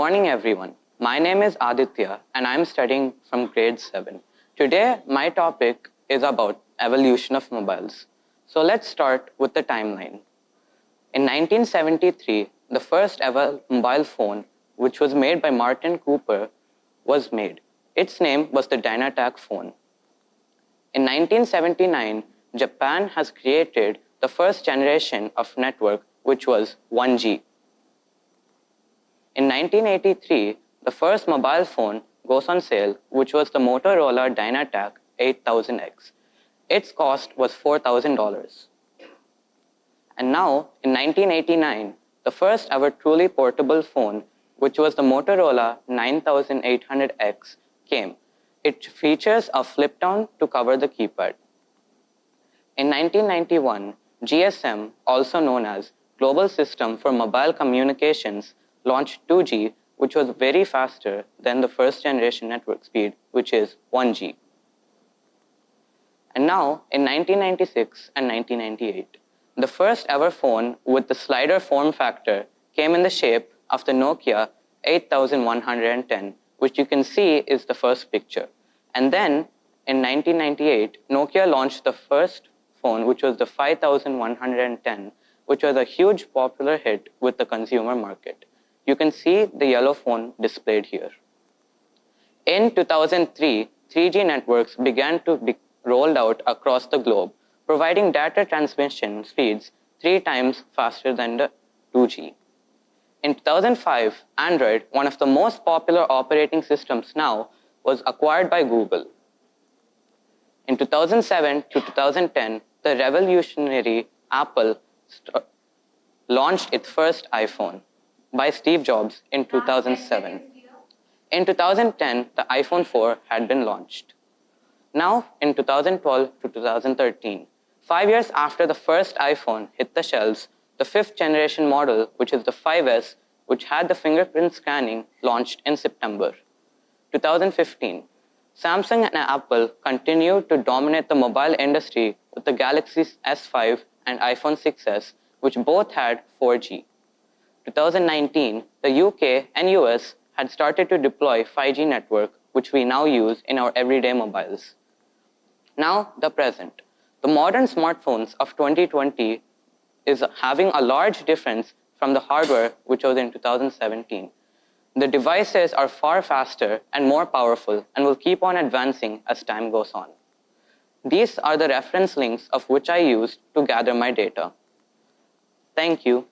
morning, everyone. My name is Aditya, and I'm studying from grade 7. Today, my topic is about evolution of mobiles. So let's start with the timeline. In 1973, the first ever mobile phone, which was made by Martin Cooper, was made. Its name was the Dynatac phone. In 1979, Japan has created the first generation of network, which was 1G. In 1983, the first mobile phone goes on sale, which was the Motorola Dynatac 8000X. Its cost was $4,000. And now, in 1989, the first ever truly portable phone, which was the Motorola 9800X, came. It features a flip down to cover the keypad. In 1991, GSM, also known as Global System for Mobile Communications, launched 2G, which was very faster than the first generation network speed, which is 1G. And now, in 1996 and 1998, the first ever phone with the slider form factor came in the shape of the Nokia 8110, which you can see is the first picture. And then, in 1998, Nokia launched the first phone, which was the 5110, which was a huge popular hit with the consumer market. You can see the yellow phone displayed here. In 2003, 3G networks began to be rolled out across the globe, providing data transmission speeds 3 times faster than the 2G. In 2005, Android, one of the most popular operating systems now, was acquired by Google. In 2007 to 2010, the revolutionary Apple launched its first iPhone by Steve Jobs in 2007. In 2010, the iPhone 4 had been launched. Now, in 2012 to 2013, 5 years after the first iPhone hit the shelves, the 5th generation model, which is the 5S, which had the fingerprint scanning, launched in September 2015. Samsung and Apple continued to dominate the mobile industry with the Galaxy S5 and iPhone 6s, which both had 4G. 2019, the UK and US had started to deploy 5G network, which we now use in our everyday mobiles. Now, the present. The modern smartphones of 2020 is having a large difference from the hardware, which was in 2017. The devices are far faster and more powerful and will keep on advancing as time goes on. These are the reference links of which I used to gather my data. Thank you.